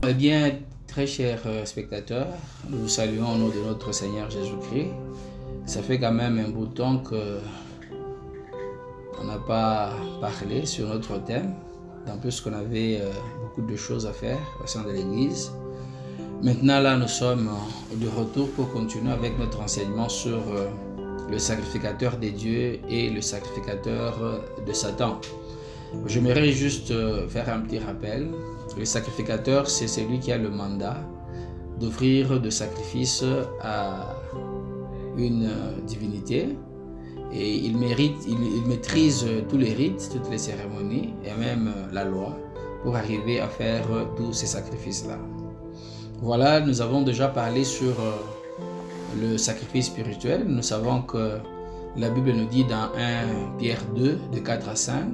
Eh bien, très chers spectateurs, nous vous saluons au nom de notre Seigneur Jésus-Christ. Ça fait quand même un bout de temps qu'on n'a pas parlé sur notre thème, en plus qu'on avait beaucoup de choses à faire au sein de l'Église. Maintenant, là, nous sommes de retour pour continuer avec notre enseignement sur le sacrificateur des dieux et le sacrificateur de Satan. J'aimerais juste faire un petit rappel. Le sacrificateur, c'est celui qui a le mandat d'offrir de sacrifices à une divinité. Et il maîtrise tous les rites, toutes les cérémonies et même la loi pour arriver à faire tous ces sacrifices-là. Voilà, nous avons déjà parlé sur le sacrifice spirituel. Nous savons que la Bible nous dit dans 1 Pierre 2, de 4 à 5,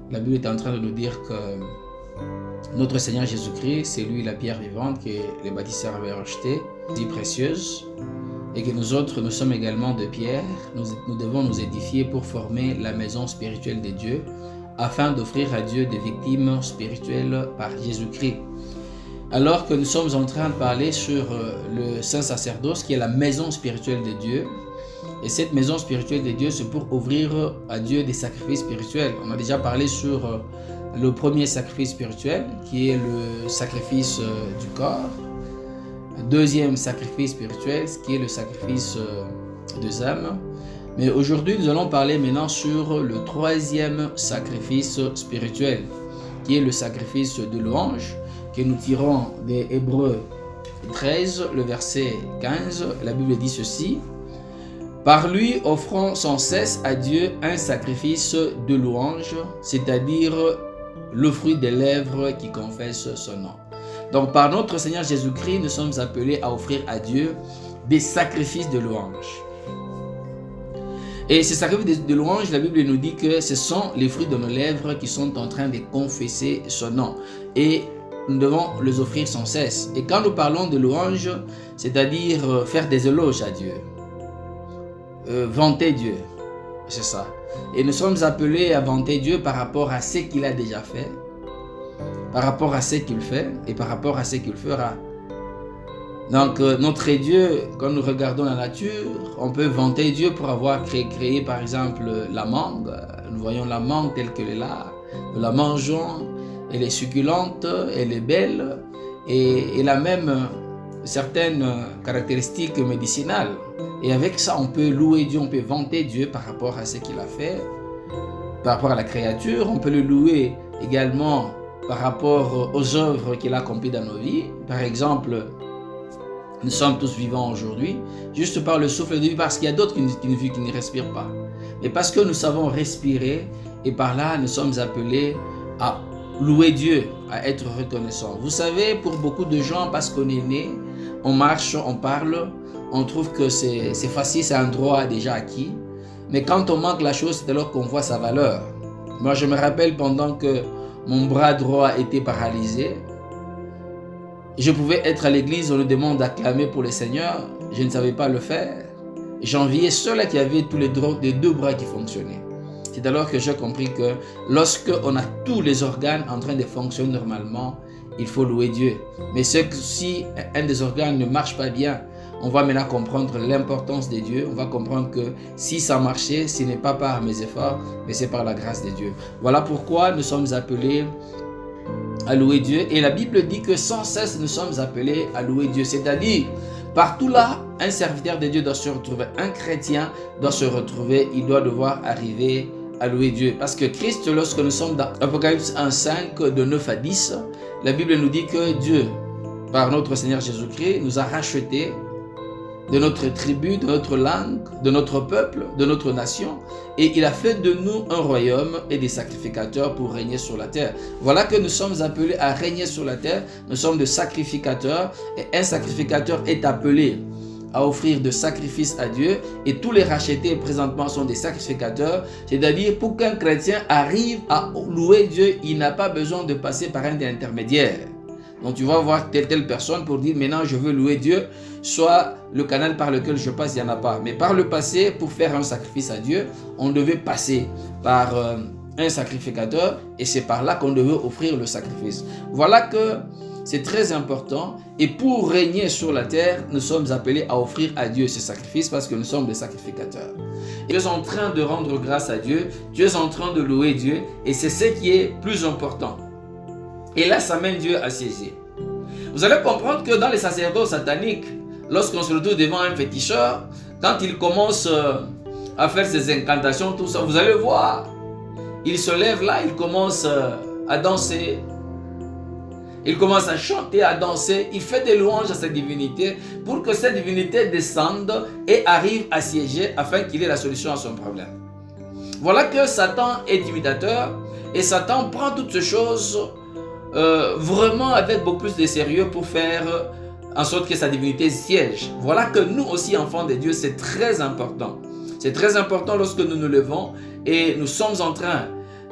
la Bible est en train de nous dire que notre Seigneur Jésus-Christ, c'est lui la pierre vivante que les bâtisseurs avaient rejetée, si précieuse, et que nous autres, nous sommes également de pierre. Nous devons nous édifier pour former la maison spirituelle de Dieu, afin d'offrir à Dieu des victimes spirituelles par Jésus-Christ. Alors que nous sommes en train de parler sur le saint sacerdoce, qui est la maison spirituelle de Dieu, et cette maison spirituelle de Dieu, c'est pour ouvrir à Dieu des sacrifices spirituels. On a déjà parlé sur le premier sacrifice spirituel, qui est le sacrifice du corps. Deuxième sacrifice spirituel, qui est le sacrifice des âmes. Mais aujourd'hui, nous allons parler maintenant sur le troisième sacrifice spirituel, qui est le sacrifice de louange, que nous tirons des Hébreux 13, le verset 15. La Bible dit ceci: par lui, offrons sans cesse à Dieu un sacrifice de louange, c'est-à-dire le fruit des lèvres qui confessent son nom. Donc, par notre Seigneur Jésus-Christ, nous sommes appelés à offrir à Dieu des sacrifices de louange. Et ces sacrifices de louange, la Bible nous dit que ce sont les fruits de nos lèvres qui sont en train de confesser son nom. Et nous devons les offrir sans cesse. Et quand nous parlons de louange, c'est-à-dire faire des éloges à Dieu. Vanter Dieu, c'est ça. Et nous sommes appelés à vanter Dieu par rapport à ce qu'il a déjà fait, par rapport à ce qu'il fait et par rapport à ce qu'il fera. Donc notre Dieu, quand nous regardons la nature, on peut vanter Dieu pour avoir créé par exemple la mangue. Nous voyons la mangue telle qu'elle est là, nous la mangeons, elle est succulente, elle est belle et elle a même certaines caractéristiques médicinales. Et avec ça, on peut louer Dieu, on peut vanter Dieu par rapport à ce qu'il a fait, par rapport à la créature. On peut le louer également par rapport aux œuvres qu'il a accomplies dans nos vies. Par exemple, nous sommes tous vivants aujourd'hui, juste par le souffle de vie, parce qu'il y a d'autres qui ne respirent pas. Mais parce que nous savons respirer, et par là, nous sommes appelés à louer Dieu, à être reconnaissants. Vous savez, pour beaucoup de gens, parce qu'on est né, on marche, on parle, on trouve que c'est facile, c'est un droit déjà acquis. Mais quand on manque la chose, c'est alors qu'on voit sa valeur. Moi, je me rappelle pendant que mon bras droit était paralysé, je pouvais être à l'église, on nous demande d'acclamer pour le Seigneur, je ne savais pas le faire. J'enviais ceux-là qui avaient tous les deux bras qui fonctionnaient. C'est alors que j'ai compris que lorsque on a tous les organes en train de fonctionner normalement, il faut louer Dieu. Mais si un des organes ne marche pas bien, on va maintenant comprendre l'importance de Dieu. On va comprendre que si ça marchait, ce n'est pas par mes efforts, mais c'est par la grâce de Dieu. Voilà pourquoi nous sommes appelés à louer Dieu. Et la Bible dit que sans cesse nous sommes appelés à louer Dieu. C'est-à-dire, partout là, un serviteur de Dieu doit se retrouver. Un chrétien doit se retrouver. Il doit devoir arriver à louer Dieu. Parce que Christ, lorsque nous sommes dans Apocalypse 1:5, de 9 à 10, la Bible nous dit que Dieu, par notre Seigneur Jésus-Christ, nous a rachetés de notre tribu, de notre langue, de notre peuple, de notre nation. Et il a fait de nous un royaume et des sacrificateurs pour régner sur la terre. Voilà que nous sommes appelés à régner sur la terre. Nous sommes des sacrificateurs. Et un sacrificateur est appelé à offrir de sacrifices à Dieu. Et tous les rachetés présentement sont des sacrificateurs. C'est-à-dire, pour qu'un chrétien arrive à louer Dieu, il n'a pas besoin de passer par un intermédiaire. Donc tu vas voir telle personne pour dire maintenant je veux louer Dieu, soit le canal par lequel je passe, il n'y en a pas. Mais par le passé, pour faire un sacrifice à Dieu, on devait passer par un sacrificateur et c'est par là qu'on devait offrir le sacrifice. Voilà que C'est très important. Et pour régner sur la terre, nous sommes appelés à offrir à Dieu ce sacrifice parce que nous sommes des sacrificateurs. Et tu es en train de rendre grâce à Dieu, tu es en train de louer Dieu et c'est ce qui est plus important. Et là, ça mène Dieu à siéger. Vous allez comprendre que dans les sacerdoces sataniques, lorsqu'on se retrouve devant un féticheur, quand il commence à faire ses incantations, tout ça, vous allez voir, il se lève là, il commence à danser, il commence à chanter, à danser, il fait des louanges à cette divinité pour que cette divinité descende et arrive à siéger afin qu'il ait la solution à son problème. Voilà que Satan est imitateur et Satan prend toutes ces choses vraiment avec beaucoup plus de sérieux pour faire en sorte que sa divinité siège. Voilà que nous aussi, enfants de Dieu, c'est très important. C'est très important lorsque nous nous levons et nous sommes en train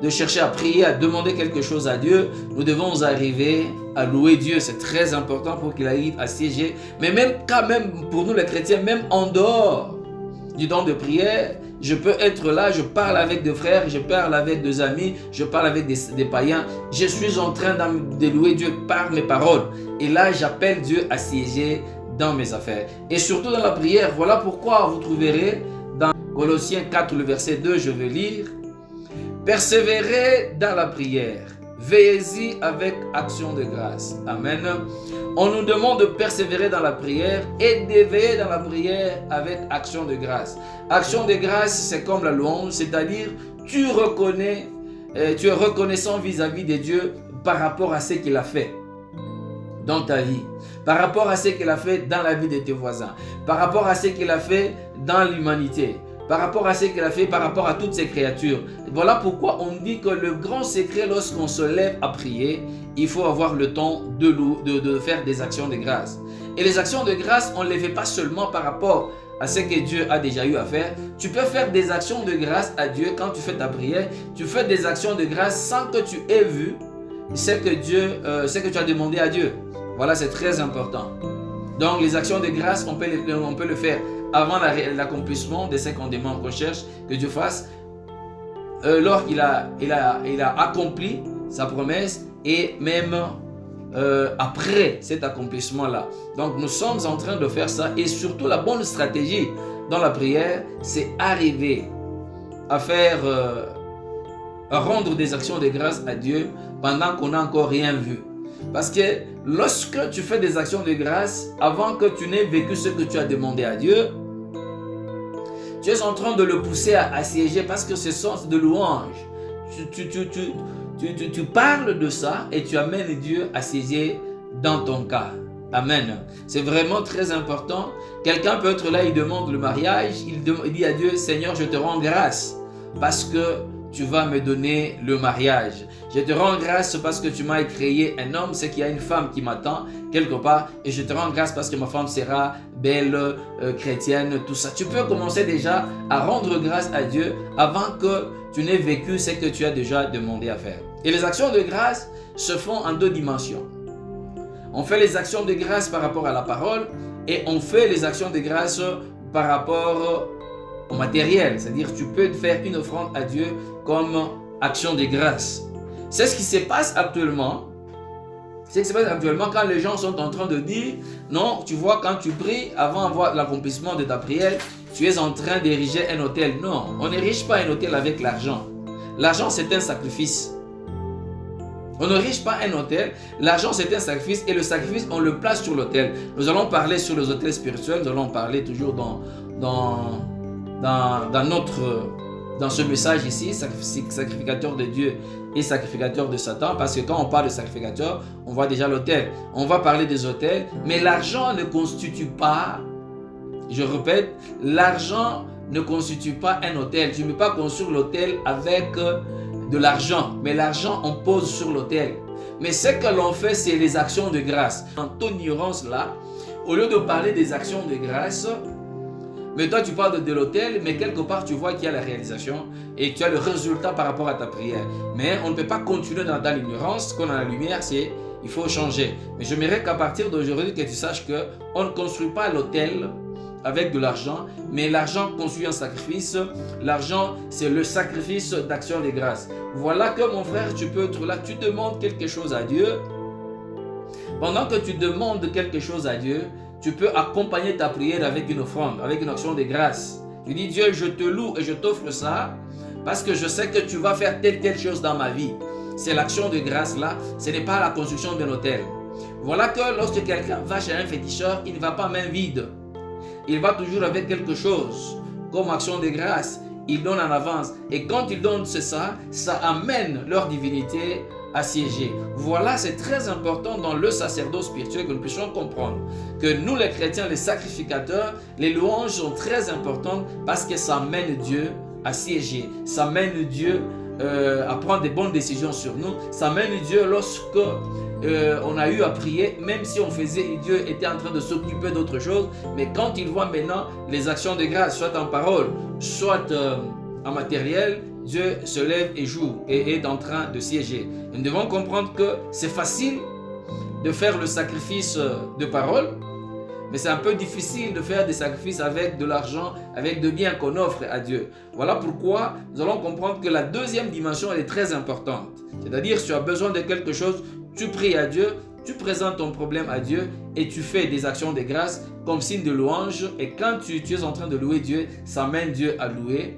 de chercher à prier, à demander quelque chose à Dieu. Nous devons arriver à louer Dieu. C'est très important pour qu'il arrive à siéger. Mais même quand même pour nous les chrétiens, même en dehors du temps de prière, je peux être là, je parle avec des frères, je parle avec des amis, je parle avec des païens. Je suis en train de louer Dieu par mes paroles. Et là, j'appelle Dieu à siéger dans mes affaires. Et surtout dans la prière, voilà pourquoi vous trouverez dans Colossiens 4, le verset 2, je vais lire. Persévérez dans la prière, veillez-y avec action de grâce. Amen. On nous demande de persévérer dans la prière et d'éveiller dans la prière avec action de grâce. Action de grâce, c'est comme la louange, c'est-à-dire tu reconnais, tu es reconnaissant vis-à-vis de Dieu par rapport à ce qu'il a fait dans ta vie, par rapport à ce qu'il a fait dans la vie de tes voisins, par rapport à ce qu'il a fait dans l'humanité, par rapport à ce qu'il a fait, par rapport à toutes ces créatures. Voilà pourquoi on dit que le grand secret lorsqu'on se lève à prier, il faut avoir le temps de faire des actions de grâce. Et les actions de grâce, on ne les fait pas seulement par rapport à ce que Dieu a déjà eu à faire. Tu peux faire des actions de grâce à Dieu quand tu fais ta prière. Tu fais des actions de grâce sans que tu aies vu ce que tu as demandé à Dieu. Voilà, c'est très important. Donc les actions de grâce, on peut le faire avant l'accomplissement de ce qu'on demande, qu'on cherche que Dieu fasse, lorsqu'il a accompli sa promesse et même après cet accomplissement-là. Donc nous sommes en train de faire ça et surtout la bonne stratégie dans la prière, c'est arriver à faire, à rendre des actions de grâce à Dieu pendant qu'on n'a encore rien vu. Parce que lorsque tu fais des actions de grâce, avant que tu n'aies vécu ce que tu as demandé à Dieu, tu es en train de le pousser à siéger parce que ce sens de louange. Tu parles de ça et tu amènes Dieu à siéger dans ton cas. Amen. C'est vraiment très important. Quelqu'un peut être là, il demande le mariage, il dit à Dieu, Seigneur, je te rends grâce parce que tu vas me donner le mariage. Je te rends grâce parce que tu m'as créé un homme, c'est qu'il y a une femme qui m'attend quelque part et je te rends grâce parce que ma femme sera belle, chrétienne, tout ça. Tu peux commencer déjà à rendre grâce à Dieu avant que tu n'aies vécu ce que tu as déjà demandé à faire. Et les actions de grâce se font en deux dimensions. On fait les actions de grâce par rapport à la parole et on fait les actions de grâce par rapport au matériel. C'est-à-dire tu peux faire une offrande à Dieu comme action de grâce. C'est ce qui se passe actuellement. C'est ce qui se passe actuellement quand les gens sont en train de dire non, tu vois, quand tu pries, avant l'accomplissement de ta prière, tu es en train d'ériger un autel. Non, on n'érige pas un autel avec l'argent. L'argent, c'est un sacrifice. On n'érige pas un autel. L'argent, c'est un sacrifice et le sacrifice, on le place sur l'autel. Nous allons parler sur les autels spirituels. Nous allons parler toujours dans ce message ici, sacrificateur de Dieu et sacrificateur de Satan, parce que quand on parle de sacrificateur, on voit déjà l'autel. On va parler des autels, mais l'argent ne constitue pas, je répète, l'argent ne constitue pas un autel. Tu ne peux pas construire l'autel avec de l'argent, mais l'argent on pose sur l'autel. Mais ce que l'on fait, c'est les actions de grâce. En ton ignorance là, au lieu de parler des actions de grâce, mais toi tu parles de l'autel, mais quelque part tu vois qu'il y a la réalisation et tu as le résultat par rapport à ta prière. Mais on ne peut pas continuer dans l'ignorance. Quand on a la lumière, il faut changer. Mais j'aimerais qu'à partir d'aujourd'hui que tu saches qu'on ne construit pas l'autel avec de l'argent, mais l'argent construit un sacrifice. L'argent, c'est le sacrifice d'action de grâce. Voilà que mon frère, tu peux être là, tu demandes quelque chose à Dieu. Pendant que tu demandes quelque chose à Dieu, tu peux accompagner ta prière avec une offrande, avec une action de grâce. Tu dis, Dieu, je te loue et je t'offre ça parce que je sais que tu vas faire telle chose dans ma vie. C'est l'action de grâce là, ce n'est pas la construction d'un hôtel. Voilà que lorsque quelqu'un va chez un féticheur, il ne va pas main vide. Il va toujours avec quelque chose comme action de grâce. Il donne en avance. Et quand il donne ça, ça amène leur divinité à siéger. Voilà, c'est très important dans le sacerdoce spirituel que nous puissions comprendre que nous les chrétiens, les sacrificateurs, les louanges sont très importantes parce que ça amène Dieu à siéger. Ça amène Dieu à prendre des bonnes décisions sur nous. Ça amène Dieu lorsque on a eu à prier, même si on faisait, Dieu était en train de s'occuper d'autre chose, mais quand il voit maintenant les actions de grâce, soit en parole, soit en matériel, Dieu se lève et joue et est en train de siéger. Nous devons comprendre que c'est facile de faire le sacrifice de parole, mais c'est un peu difficile de faire des sacrifices avec de l'argent, avec de biens qu'on offre à Dieu. Voilà pourquoi nous allons comprendre que la deuxième dimension, elle est très importante. C'est-à-dire, si tu as besoin de quelque chose, tu pries à Dieu, tu présentes ton problème à Dieu et tu fais des actions de grâce comme signe de louange. Et quand tu es en train de louer Dieu, ça amène Dieu à louer,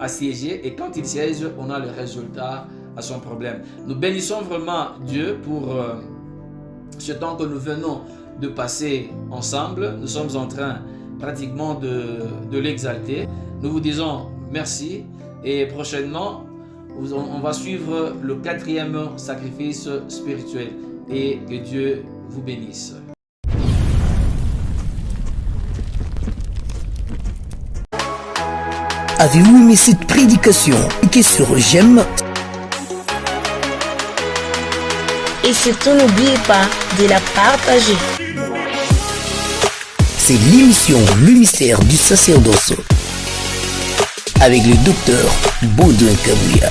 à siéger. Et quand il siège, on a le résultat à son problème. Nous bénissons vraiment Dieu pour ce temps que nous venons de passer ensemble. Nous sommes en train pratiquement de l'exalter. Nous vous disons merci et prochainement, on va suivre le 4e sacrifice spirituel et que Dieu vous bénisse. Avez-vous aimé cette prédication? Cliquez sur j'aime. Et surtout n'oubliez pas de la partager. C'est l'émission Le Mystère du Sacerdoce avec le docteur Baudouin Kabouya.